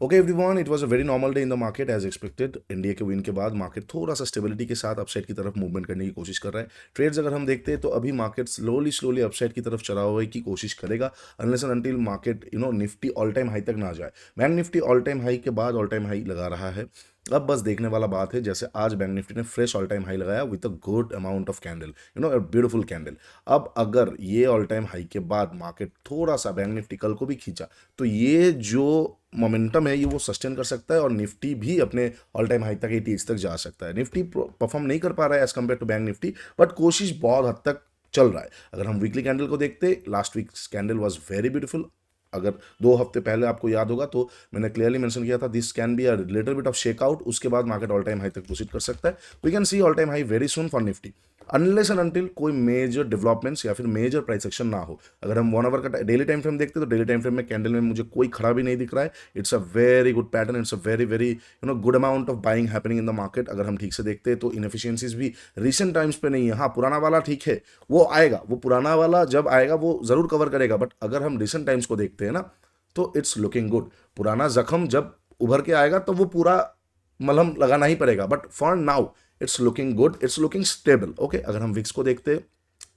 Okay everyone, it was a very normal day in the market as expected. India के win के बाद market थोड़ा सा stability के साथ अपसाइड की तरफ मूवमेंट करने की कोशिश कर रहा है। ट्रेड्स अगर हम देखते हैं तो अभी मार्केट स्लोली स्लोली अपसाइड की तरफ चला हुआ है की कोशिश करेगा, unless and until market Nifty all time high तक ना जाए। Bank Nifty all time high के बाद ऑल टाइम हाई लगा रहा है। अब बस देखने वाला बात है, जैसे आज बैंक निफ्टी ने फ्रेश ऑल टाइम हाई लगाया with a good amount of candle, a beautiful candle. अब अगर ये ऑल टाइम हाई के बाद मार्केट थोड़ा सा बैंक निफ्टी कल को भी खींचा तो ये जो मोमेंटम है ये वो सस्टेन कर सकता है और निफ्टी भी अपने ऑल टाइम हाई तक 80 तक जा सकता है। निफ्टी परफॉर्म नहीं कर पा रहा है as compare to bank Nifty, but कोशिश बहुत हद तक चल रहा है। अगर हम वीकली कैंडल को देखते, last week candle was very beautiful. अगर 2 हफ्ते पहले आपको याद होगा तो मैंने क्लियरली मेंशन किया था this can be a little bit of shakeout, उसके बाद मार्केट ऑल टाइम हाई तक प्रोसीड कर सकता है। We can see all time high very soon for Nifty, unless and until कोई मेजर डेवलपमेंट्स या फिर मेजर प्राइस एक्शन ना हो। अगर हम 1 आवर का डेली टाइम फ्रेम देखते हैं तो डेली टाइम फ्रेम में कैंडल में मुझे कोई खड़ा भी नहीं दिख रहा है। It's a very good pattern, it's a very very good amount of buying happening in the market. अगर हम ठीक से देखते हैं तो इनएफिशिएंसीज भी रिसेंट टाइम्स पे नहीं है। हाँ, पुराना वाला ठीक है, वो आएगा, वो पुराना वाला जब आएगा वो जरूर कवर करेगा, बट अगर हम रिसेंट टाइम्स को देखते हैं ना तो इट्स लुकिंग गुड। पुराना जख्म जब उभर के आएगा तो वो पूरा मलहम लगाना ही पड़ेगा, but for now it's looking good, it's looking stable. Okay, अगर हम विक्स को देखते,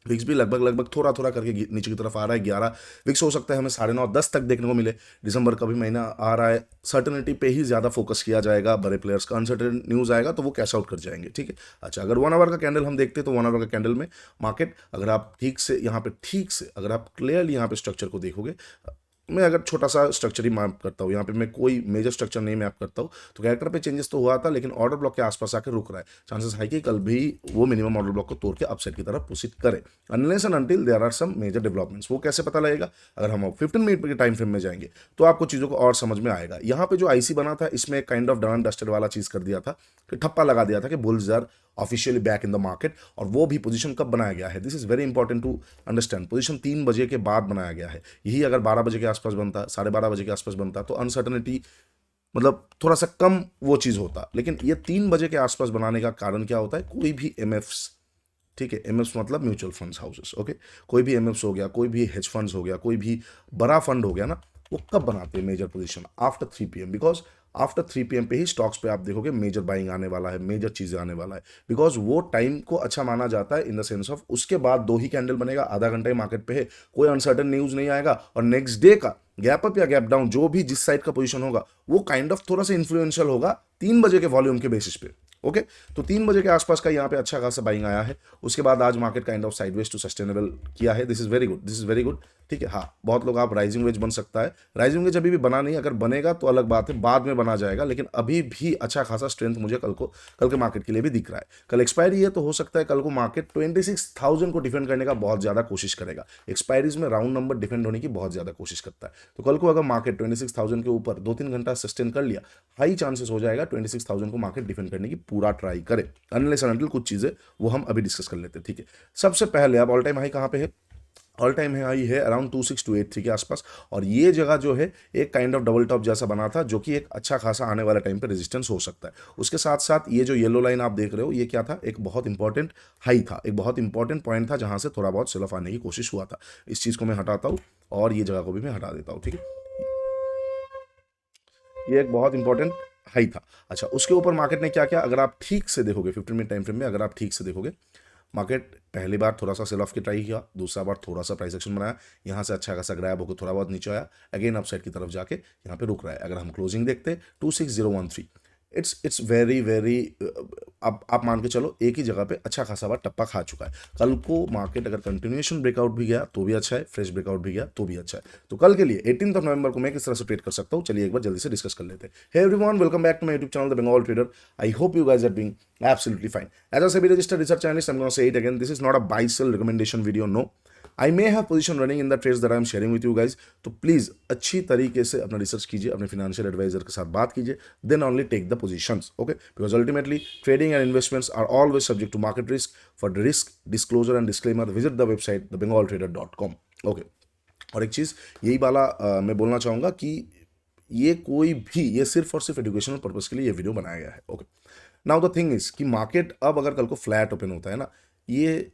विक्स भी लगभग लगभग थोड़ा थोड़ा करके नीचे की तरफ आ रहा है। 11 विक्स हो सकता है हमें 9:30 तक देखने को मिले। दिसंबर का भी महीना आ रहा है, सर्टनिटी पे ही ज़्यादा फोकस किया जाएगा। बड़े प्लेयर्स का अनसर्टन न्यूज़ आएगा तो वो कैश आउट कर जाएंगे, ठीक है। अच्छा, अगर 1 आवर का कैंडल हम देखते तो 1 आवर का कैंडल में मार्केट, अगर आप ठीक से यहाँ पे ठीक से अगर आप क्लियरली यहाँ पे स्ट्रक्चर को देखोगे, मैं अगर छोटा सा स्ट्रक्चर ही मैप करता हूँ, यहाँ पे मैं कोई मेजर स्ट्रक्चर नहीं मैप करता हूँ, तो कैरेक्टर पे चेंजेस तो हुआ था लेकिन ऑर्डर ब्लॉक के आसपास आकर रुक रहा है। चांसेस हाई कि कल भी वो मिनिमम ऑर्डर ब्लॉक को तोड़ के अपसाइड की तरफ प्रोसीड करे, unless and until there are some major developments. वो कैसे पता लगेगा? अगर हम 15 मिनट के टाइम फ्रेम में जाएंगे तो आपको चीज़ों को और समझ में आएगा। यहाँ पे जो आईसी बना था इसमें एक काइंड ऑफ डन डस्टेड वाला चीज़ कर दिया था, फिर ठप्पा लगा दिया था कि bulls are officially back in the market. और वो भी पोजीशन कब बनाया गया है, this is very important to understand. Position 3 बजे के बाद बनाया गया है। यही अगर 12 बजे के आसपास बनता, 12:30 बजे के आसपास बनता तो अनसर्टनिटी मतलब थोड़ा सा कम वो चीज़ होता। लेकिन ये 3 बजे के आसपास बनाने का कारण क्या होता है? कोई भी एमएफ्स, ठीक है, एमएफ्स मतलब म्यूचुअल फंड्स हाउसेस, ओके, कोई भी एमएफ्स हो गया, कोई भी हेज फंड्स हो गया, कोई भी बड़ा फंड हो गया ना, वो कब बनाते हैं major position? After 3 PM, because after 3 PM पे ही स्टॉक्स पे आप देखोगे मेजर बाइंग आने वाला है, मेजर चीज़ें आने वाला है। बिकॉज वो टाइम को अच्छा माना जाता है इन द सेंस ऑफ उसके बाद 2 ही कैंडल बनेगा, आधा घंटा ही मार्केट पे है, कोई अनसर्टन न्यूज़ नहीं आएगा और नेक्स्ट डे का गैप अप या गैप डाउन जो भी जिस साइड का पोजीशन होगा वो काइंड ऑफ थोड़ा सा इन्फ्लुएंशियल होगा 3 बजे के वॉल्यूम के बेसिस पे। ओके, तो 3 बजे के आसपास का यहाँ पे अच्छा खासा बाइंग आया है। उसके बाद आज market kind of sideways to sustainable किया है। This is very good, this is very good, ठीक है। हाँ, बहुत लोग आप राइजिंग वेज बन सकता है, राइजिंग वेज अभी भी बना नहीं, अगर बनेगा तो अलग बात है, बाद में बना जाएगा, लेकिन अभी भी अच्छा खासा स्ट्रेंथ मुझे कल के मार्केट के लिए भी दिख रहा है। कल एक्सपायरी है तो हो सकता है कल को मार्केट 26,000 को डिफेंड करने का बहुत ज़्यादा कोशिश करेगा। एक्सपायरीज में राउंड नंबर डिफेंड होने की बहुत ज़्यादा कोशिश करता है। तो कल को अगर मार्केट 26,000 के ऊपर 2-3 घंटा सस्टेन कर लिया, हाई चांसेस हो जाएगा 26,000 को मार्केट डिफेंड करने की पूरा ट्राई करे, अनलेस एंड अनटिल कुछ चीज़ें वो हम अभी डिस्कस कर लेते हैं, ठीक है। सबसे पहले अब ऑल टाइम हाई कहाँ पे है? ऑल टाइम हाई है अराउंड 26,283 के आसपास, और ये जगह जो है एक काइंड ऑफ डबल टॉप जैसा बना था जो कि एक अच्छा खासा आने वाले टाइम पे रेजिस्टेंस हो सकता है। उसके साथ साथ ये जो येलो लाइन आप देख रहे हो ये क्या था? एक बहुत इंपॉर्टेंट हाई था, एक बहुत इंपॉर्टेंट पॉइंट था जहां से थोड़ा बहुत सेल ऑफ आने की कोशिश हुआ था। इस चीज़ को मैं हटाता हूँ और ये जगह को भी मैं हटा देता हूँ, ठीक है। ये एक बहुत इंपॉर्टेंट हाई था। अच्छा, उसके ऊपर मार्केट ने क्या किया? अगर आप ठीक से देखोगे 15 मिनट टाइम फ्रेम में, अगर आप ठीक से देखोगे, मार्केट पहली बार थोड़ा सा सेल ऑफ की ट्राई किया, दूसरा बार थोड़ा सा प्राइस एक्शन बनाया, यहाँ से अच्छा खासा ग्रैब होकर थोड़ा बहुत नीचे आया, अगेन अपसाइड की तरफ जाके यहाँ पे रुक रहा है। अगर हम क्लोजिंग देखते 26013, इट्स वेरी वेरी, आप मान के चलो एक ही जगह पे अच्छा खासा बार टप्पा खा चुका है। कल को मार्केट अगर कंटिन्यूएशन ब्रेकआउट भी गया तो भी अच्छा है, फ्रेश ब्रेकआउट भी गया तो भी अच्छा है। तो कल के लिए 18 नवंबर को मैं किस तरह से ट्रेड कर सकता हूँ, चलिए एक बार जल्दी से डिस्कस कर लेते हैं। Hey everyone, welcome back to my YouTube channel the Bengal trader. I hope you guys are doing absolutely fine. As a SEBI registered research analyst, I'm going to say it again. This is not a buy sell recommendation video. No, I may have position running in the trades that I'm sharing with you guys. तो please अच्छी तरीके से अपना research कीजिए, अपने financial adviser के साथ बात कीजिए, then only take the positions, okay, because ultimately trading and investments are always subject to market risk. For the risk disclosure and disclaimer visit the website thebengaltrader.com, okay. और एक चीज़ यही वाला मैं बोलना चाहूँगा कि ये कोई भी, ये सिर्फ और सिर्फ एजुकेशनल पर्पज के लिए ये वीडियो बनाया गया है, okay. Now the thing is कि मार्केट अब अगर कल को फ्लैट ओपन होता है ना, ये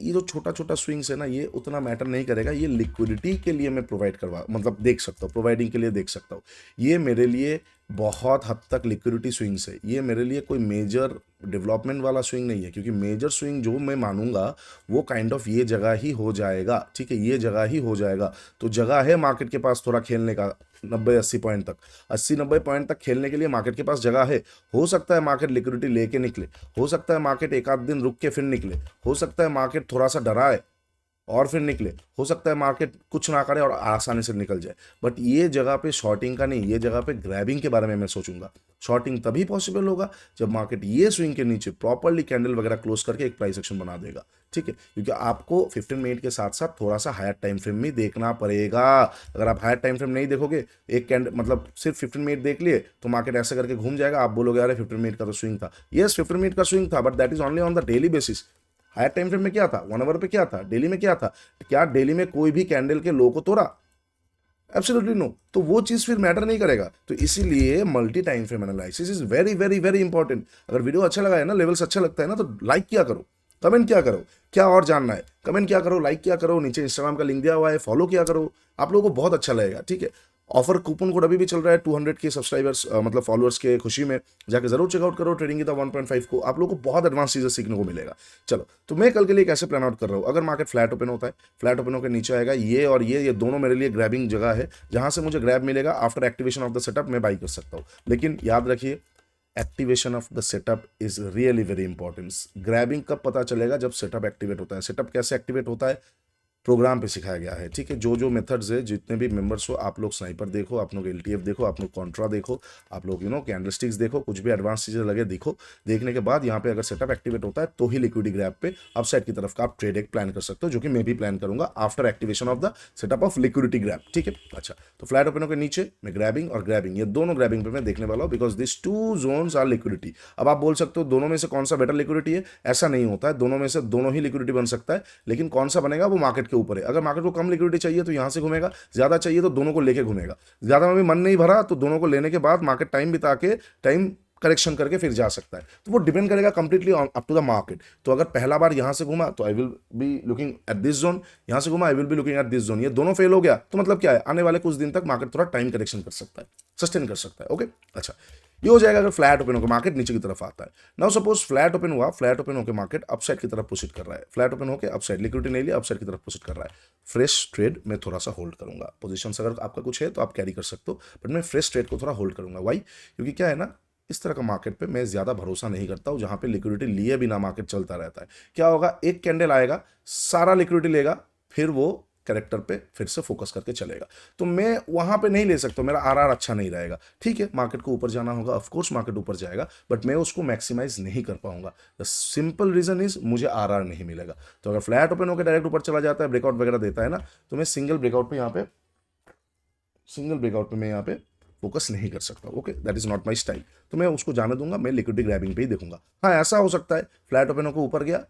जो छोटा छोटा स्विंग्स है ना, ये उतना मैटर नहीं करेगा। ये लिक्विडिटी के लिए मैं प्रोवाइड करवा मतलब देख सकता हूँ, प्रोवाइडिंग के लिए देख सकता हूँ। ये मेरे लिए बहुत हद तक लिक्विडिटी स्विंग्स है। ये मेरे लिए कोई मेजर डेवलपमेंट वाला स्विंग नहीं है, क्योंकि मेजर स्विंग जो मैं मानूंगा वो काइंड ऑफ ये जगह ही हो जाएगा, ठीक है, ये जगह ही हो जाएगा। तो जगह है मार्केट के पास थोड़ा खेलने का, 90-80 पॉइंट तक, 80-90 पॉइंट तक खेलने के लिए मार्केट के पास जगह है। हो सकता है मार्केट लिक्विडिटी लेके निकले, हो सकता है मार्केट एक आध दिन रुक के फिर निकले, हो सकता है मार्केट थोड़ा सा डराए और फिर निकले, हो सकता है मार्केट कुछ ना करे और आसानी से निकल जाए। बट ये जगह पे शॉर्टिंग का नहीं, ये जगह पे ग्रैबिंग के बारे में मैं सोचूंगा। शॉर्टिंग तभी पॉसिबल होगा जब मार्केट ये स्विंग के नीचे प्रॉपरली कैंडल वगैरह क्लोज करके एक प्राइस एक्शन बना देगा, ठीक है। क्योंकि आपको 15 मिनट के साथ साथ थोड़ा सा हायर टाइम फ्रेम भी देखना पड़ेगा। अगर आप हायर टाइम फ्रेम नहीं देखोगे, एक कैंडल मतलब सिर्फ 15 मिनट देख लिए तो मार्केट ऐसे करके घूम जाएगा, आप बोलोगे अरे 15 मिनट का तो स्विंग था। यस 15 मिनट का स्विंग था, but that is only on the daily basis. Higher time frame में क्या था, 1 आवर पे क्या था, डेली में क्या था, क्या डेली में कोई भी कैंडल के लो को तोड़ा? Absolutely no. तो वो चीज फिर मैटर नहीं करेगा। तो इसीलिए multi time frame analysis is very very very important. अगर वीडियो अच्छा लगा है ना, लेवल्स अच्छा लगता है ना, तो लाइक क्या करो, कमेंट क्या करो, क्या और जानना है कमेंट क्या करो, लाइक क्या करो, नीचे इंस्टाग्राम का लिंक दिया हुआ है, फॉलो क्या करो, आप लोगों को बहुत अच्छा लगेगा, ठीक है। ऑफर कूपन कोड अभी भी चल रहा है 200 के सब्सक्राइबर्स मतलब फॉलोअर्स के खुशी में, जाके जरूर चेकआउट करो ट्रेडिंग गीता 1.5 को, आप लोगों को बहुत एडवांस चीजें सीखने को मिलेगा। चलो, तो मैं कल के लिए कैसे प्लान आउट कर रहा हूँ। अगर मार्केट फ्लैट ओपन होता है, फ्लैट ओपन होकर नीचे आएगा, ये और ये दोनों मेरे लिए ग्रैबिंग जगह है, जहां से मुझे ग्रैब मिलेगा after activation of the setup मैं बाई कर सकता हूँ। लेकिन याद रखिए, activation of the setup is really very important. Grabbing कब पता चलेगा, जब सेटअप एक्टिवेट होता है। सेटअप कैसे एक्टिवेट होता है, प्रोग्राम पे सिखाया गया है, ठीक है। जो जो मेथड्स है, जितने भी मेंबर्स हो, आप लोग स्नाइपर देखो, आप लोग एलटीएफ देखो, आप लोग कॉन्ट्रा देखो, आप लोग कैंडलस्टिक्स देखो, कुछ भी एडवांस चीजें लगे देखो। देखने के बाद यहाँ पे अगर सेटअप एक्टिवेट होता है तो ही लिक्विडिटी ग्रैब पे अपसाइड की तरफ का आप ट्रेड एक प्लान कर सकते हो, जो कि मैं भी प्लान करूंगा after activation of the setup of liquidity grab, ठीक है। अच्छा, तो फ्लैट ओपनों के नीचे मैं ग्रैबिंग और ग्रैबिंग, ये दोनों ग्रैबिंग पे मैं देखने वाला हूँ, because this two zones are liquidity. अब आप बोल सकते हो दोनों में से कौन सा बेटर लिक्विडिटी है, ऐसा नहीं होता है। दोनों में से दोनों ही लिक्विडिटी बन सकता है, लेकिन कौन सा बनेगा वो मार्केट के ऊपर है। अगर मार्केट को कम लिक्विडिटी चाहिए तो यहां से घूमेगा, ज्यादा चाहिए तो दोनों को लेके घूमेगा। ज्यादा में भी मन नहीं भरा तो दोनों को लेने के बाद मार्केट टाइम बिता के टाइम करेक्शन करके फिर जा सकता है। तो वो डिपेंड करेगा completely up to the market. तो अगर पहला बार यहां से घूमा तो I will be looking at this zone, यहां से घूमा I will be looking at this zone. ये दोनों फेल हो गया तो मतलब क्या है, आने वाले कुछ दिन तक मार्केट थोड़ा टाइम करेक्शन कर सकता है, सस्टेन कर सकता है। ओके, अच्छा, ये हो जाएगा अगर फ्लैट ओपन होकर मार्केट नीचे की तरफ आता है। नाउ सपोज फ्लैट ओपन हुआ, फ्लैट ओपन होकर मार्केट अपसाइड की तरफ पुशिट कर रहा है, फ्लैट ओपन होकर अपसाइड लिक्विडिटी नहीं लिया, अपसाइड की तरफ पुशिट कर रहा है। फ्रेश ट्रेड मैं थोड़ा सा होल्ड करूंगा। पोजीशन अगर आपका कुछ है तो आप कैरी कर सकते हो, बट मैं फ्रेश ट्रेड को थोड़ा होल्ड करूंगा। वाई? क्योंकि क्या है ना, इस तरह का मार्केट पे मैं ज्यादा भरोसा नहीं करता हूं, जहां पे लिक्विडिटी लिए बिना मार्केट चलता रहता है। क्या होगा, एक कैंडल आएगा, सारा लिक्विडिटी लेगा, फिर वो कैरेक्टर पे फिर से फोकस करके चलेगा। तो मैं वहां पे नहीं ले सकता, मेरा आरआर अच्छा नहीं रहेगा। ठीक है, मार्केट को ऊपर जाना होगा, ऑफ कोर्स मार्केट ऊपर जाएगा, बट मैं उसको मैक्सिमाइज नहीं कर पाऊंगा। द सिंपल रीजन इज मुझे आरआर नहीं मिलेगा। तो अगर फ्लैट ओपन होकर डायरेक्ट ऊपर चला जाता है, ब्रेकआउट वगैरह देता है ना, तो मैं सिंगल ब्रेकआउट पे मैं यहाँ पे फोकस नहीं कर सकता। Okay, that is not my style. तो मैं उसको जाने दूंगा, मैं लिक्विडिटी ग्रैबिंग पे ही देखूंगा। हाँ, ऐसा हो सकता है फ्लैट ओपन होकर ऊपर गया,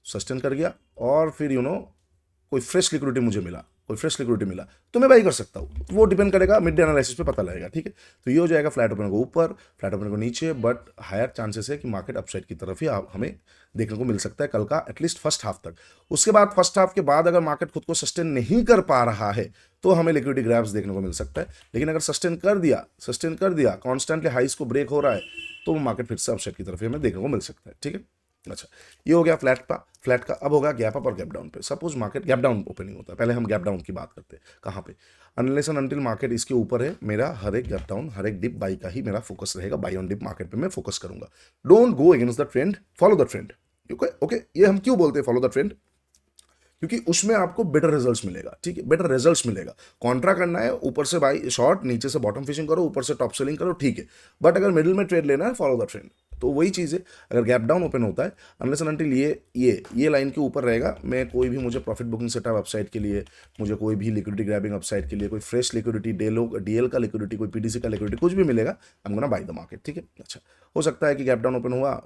सस्टेन कर गया, और फिर कोई फ्रेश लिक्विडिटी मुझे मिला, कोई फ्रेश लिक्विडिटी मिला तो मैं बाई कर सकता हूँ। वो डिपेंड करेगा, मिड डे एनालिसिस पे पता लगेगा। ठीक है, तो ये हो जाएगा फ्लैट ओपन को ऊपर, फ्लैट ओपन को नीचे, बट हायर चांसेस है कि मार्केट अपसाइड की तरफ ही हमें देखने को मिल सकता है कल का, एटलीस्ट फर्स्ट हाफ तक। उसके बाद फर्स्ट हाफ के बाद अगर मार्केट खुद को सस्टेन नहीं कर पा रहा है तो हमें लिक्विडिटी ग्रैब्स देखने को मिल सकता है। लेकिन अगर सस्टेन कर दिया कॉन्स्टेंटली हाइस को ब्रेक हो रहा है, तो मार्केट फिर से अपसाइड की तरफ ही हमें देखने को मिल सकता है। ठीक है, अच्छा, ये हो गया फ्लैट का। अब होगा गैप अप और गैप डाउन पे। Suppose market gap down opening होता है, पहले हम गैप डाउन की बात करते हैं। कहाँ पे? अनलेस एंड अनटिल मार्केट इसके ऊपर है, मेरा हर एक गैप डाउन, हर एक डिप बाई का ही मेरा फोकस रहेगा। बाई ऑन डिप मार्केट पे मैं फोकस करूंगा। Don't go against the trend, follow the trend. Okay, ये हम क्यों बोलते हैं फॉलो द ट्रेंड? क्योंकि उसमें आपको बेटर रिजल्ट्स मिलेगा। ठीक है, बेटर रिजल्ट्स मिलेगा। कॉन्ट्रा करना है, ऊपर से बाई शॉर्ट, नीचे से बॉटम फिशिंग करो, ऊपर से टॉप सेलिंग करो, ठीक है। बट अगर मिडिल में ट्रेड लेना है, फॉलो द ट्रेंड। तो वही चीज़ है, अगर गैप डाउन ओपन होता है, अनलेस एंड अनटिल ये लाइन के ऊपर रहेगा, मैं कोई भी, मुझे प्रॉफिट बुकिंग सेटअप अपसाइड के लिए, मुझे कोई भी लिक्विडिटी ग्रैबिंग अपसाइड के लिए, कोई फ्रेश लिक्विडिटी, डीएल का लिक्विडिटी, कोई पीडीसी का लिक्विडिटी, कुछ भी मिलेगा, I am gonna by the market. ठीक है, अच्छा, हो सकता है कि गैप डाउन ओपन हुआ,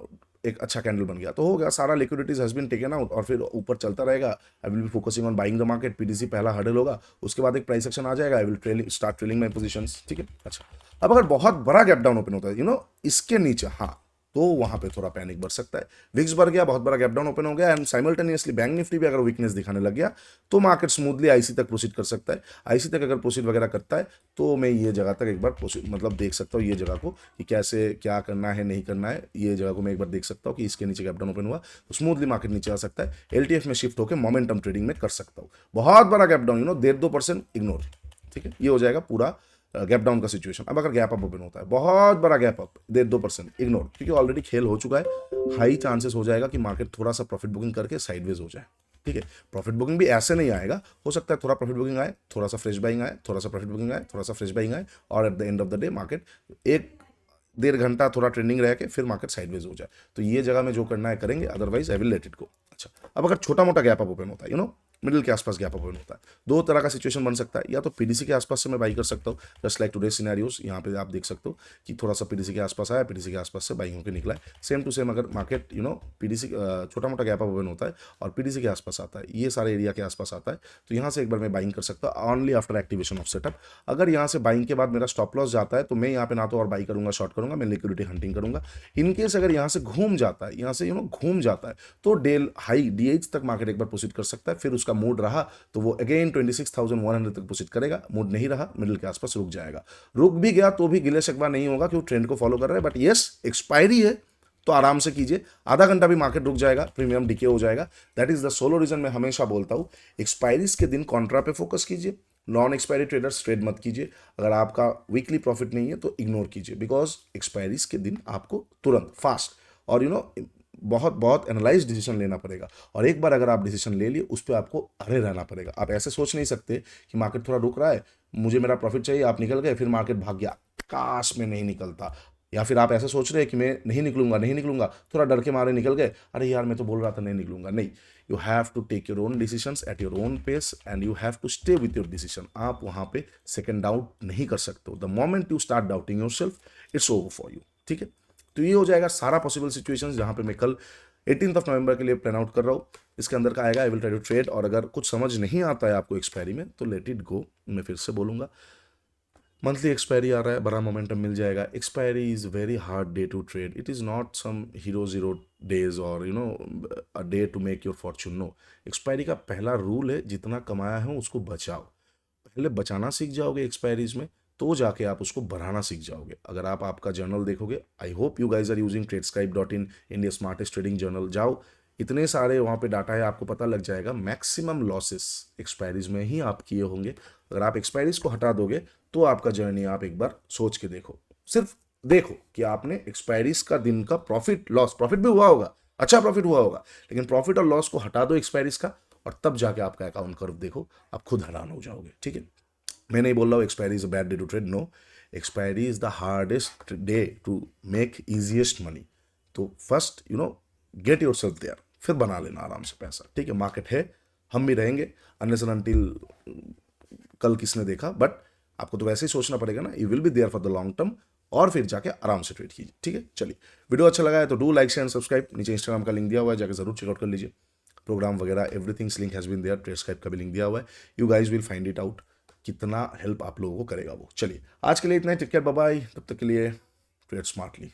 एक अच्छा कैंडल बन गया, तो हो गया, सारा लिक्विडिटीज हैज बीन टेकन आउट और फिर ऊपर चलता रहेगा। आई will be focusing on buying the market. PDC पहला हर्डल होगा, उसके बाद एक प्राइस एक्शन आ जाएगा, I will start trailing my positions. ठीक है, अच्छा, अब अगर बहुत बड़ा गैप डाउन ओपन होता है इसके नीचे, हाँ, तो वहां पे थोड़ा पैनिक बढ़ सकता है। विक्स बढ़ गया, बहुत बड़ा गैप डाउन ओपन हो गया एंड साइमल्टेनियसली बैंक निफ्टी भी अगर वीकनेस दिखाने लग गया तो मार्केट स्मूथली आईसी तक प्रोसीड कर सकता है। आईसी तक अगर प्रोसीड वगैरह करता है तो मैं ये जगह तक एक बार मतलब देख सकता हूँ ये जगह को कि कैसे क्या करना है नहीं करना है। ये जगह को मैं एक बार देख सकता हूँ कि इसके नीचे गैप डाउन ओपन हुआ तो स्मूथली मार्केट नीचे आ सकता है। एलटीएफ में शिफ्ट होकर मोमेंटम ट्रेडिंग में कर सकता हूँ। बहुत बड़ा गैप डाउन 1.5-2% इग्नोर, ठीक है, ये हो जाएगा पूरा गैप डाउन का सिचुएशन। अब अगर गैप अप ओपन होता है, बहुत बड़ा गैप अप 1.5-2% इग्नोर, क्योंकि ऑलरेडी खेल हो चुका है। हाई चांसेस हो जाएगा कि मार्केट थोड़ा सा प्रॉफिट बुकिंग करके साइडवेज हो जाए, ठीक है। प्रॉफिट बुकिंग भी ऐसे नहीं आएगा, हो सकता है थोड़ा प्रॉफिट बुकिंग आए, थोड़ा सा फ्रेश बाइंग आए, थोड़ा सा प्रॉफिट बुकिंग आए, थोड़ा सा फ्रेश बाइंग आए, और at the end of the day market 1-1.5 घंटा थोड़ा ट्रेंडिंग रह के फिर मार्केट साइडवेज हो जाए। तो ये जगह में जो करना है करेंगे, otherwise I will let it go. अच्छा, अब अगर छोटा मोटा गैप अप ओपन होता है, मिडिल के आसपास गैप अप ओपन होता है, दो तरह का सिचुएशन बन सकता है। या तो पीडीसी के आसपास से मैं बाई कर सकता हूँ, जस्ट लाइक टुडे सिनेरियोज। यहाँ पे आप देख सकते हो कि थोड़ा सा पीडीसी के आसपास आया, पीडीसी के आसपास से बाई होकर निकला है। सेम टू सेम अगर मार्केट पीडीसी छोटा मोटा गैप अप ओपन होता है और पीडीसी के आसपास आता है, ये सारे एरिया के आसपास आता है, तो यहाँ से एक बार मैं बाइंग कर सकता हूँ only after activation of setup. अगर यहाँ से बाइंग के बाद मेरा स्टॉप लॉस जाता है तो मैं यहाँ पे ना तो और बाई करूंगा, शॉर्ट करूंगा, मैं लिक्विडिटी हंटिंग करूंगा। इनकेस अगर यहाँ से घूम जाता है, यहाँ से घूम जाता है, तो डेल हाई डीएच तक मार्केट एक बार प्रोसीड कर सकता है। फिर उसका मूड रहा तो वो अगेन 26,100 तक प्रोसीड करेगा। मूड नहीं रहा, मिडिल के आसपास रुक जाएगा। रुक भी गया तो भी गिले शिकवा नहीं होगा, क्योंकि ट्रेंड को फॉलो कर रहा है। बट यस, एक्सपायरी है तो आराम से कीजिए, आधा घंटा भी मार्केट रुक जाएगा, प्रीमियम डीके हो जाएगा। That is the solo reason मैं हमेशा बोलता हूं, एक्सपायरीज के दिन कॉन्ट्रा पे फोकस कीजिए, नॉन एक्सपायरी ट्रेडर्स ट्रेड मत कीजिए। अगर आपका वीकली प्रॉफिट नहीं है तो इग्नोर कीजिए, बिकॉज एक्सपायरीज के दिन आपको तुरंत फास्ट और बहुत बहुत एनालाइज डिसीजन लेना पड़ेगा। और एक बार अगर आप डिसीजन ले लिए, उस पर आपको अड़े रहना पड़ेगा। आप ऐसे सोच नहीं सकते कि मार्केट थोड़ा रुक रहा है, मुझे मेरा प्रॉफिट चाहिए, आप निकल गए, फिर मार्केट भाग गया, काश में नहीं निकलता। या फिर आप ऐसे सोच रहे हैं कि मैं नहीं निकलूंगा, थोड़ा डर के मारे निकल गए, अरे यार मैं तो बोल रहा था नहीं निकलूंगा। नहीं, you have to take your own decisions at your own pace and you have to stay with your decision. आप वहां पे सेकंड डाउट नहीं कर सकते हो। The moment you start doubting yourself, it's over for you, ठीक है। तो ये हो जाएगा सारा पॉसिबल सिचुएशंस जहां पे मैं कल 18 नवंबर के लिए प्लान आउट कर रहा हूँ। इसके अंदर का आएगा, I will try to trade. और अगर कुछ समझ नहीं आता है आपको एक्सपायरी में तो लेट इट गो। मैं फिर से बोलूंगा, मंथली एक्सपायरी आ रहा है, बड़ा मोमेंटम मिल जाएगा। Expiry is very hard day to trade, it is not some hero zero days और a day to make your fortune. No, expiry का पहला रूल है, जितना कमाया है उसको बचाओ। पहले बचाना सीख जाओगे एक्सपायरीज में, तो जाके आप उसको बढ़ाना सीख जाओगे। अगर आप आपका जर्नल देखोगे, I hope you guys are using ट्रेडस्क्राइब.in, इंडिया स्मार्टेस्ट ट्रेडिंग जर्नल। जाओ, इतने सारे वहाँ पे डाटा है, आपको पता लग जाएगा मैक्सिमम लॉसेस एक्सपायरीज में ही आप किए होंगे। अगर आप एक्सपायरीज को हटा दोगे तो आपका जर्नी आप एक बार सोच के देखो, सिर्फ देखो कि आपने एक्सपायरीज का दिन का प्रॉफिट लॉस, प्रॉफिट भी हुआ होगा, अच्छा प्रॉफिट हुआ होगा, लेकिन प्रॉफिट और लॉस को हटा दो एक्सपायरीज का, और तब जाके आपका अकाउंट कर्व देखो, आप खुद हैरान हो जाओगे, ठीक है। मैं नहीं बोल रहा हूँ expiry is a bad day to trade, no, expiry is the hardest day to make easiest money. तो first get yourself there, फिर बना लेना आराम से पैसा, ठीक है। मार्केट है, हम भी रहेंगे अनलेस एंड अनटिल कल किसने देखा, बट आपको तो वैसे ही सोचना पड़ेगा ना, you will be there for the long term, और फिर जाके आराम से ट्रेड कीजिए, ठीक है। चलिए, वीडियो अच्छा लगा है तो do like share and subscribe. नीचे इंस्टाग्राम का लिंक दिया हुआ है, जाकर जरूर चेकआउट कर लीजिए। प्रोग्राम वगैरह everythings link has been there, Tradescribe का भी लिंक दिया हुआ है, you guys will find it out कितना हेल्प आप लोगों को करेगा वो। चलिए, आज के लिए इतना ही, टेक केयर, बाय बाय। तब तक के लिए ट्रेड स्मार्टली।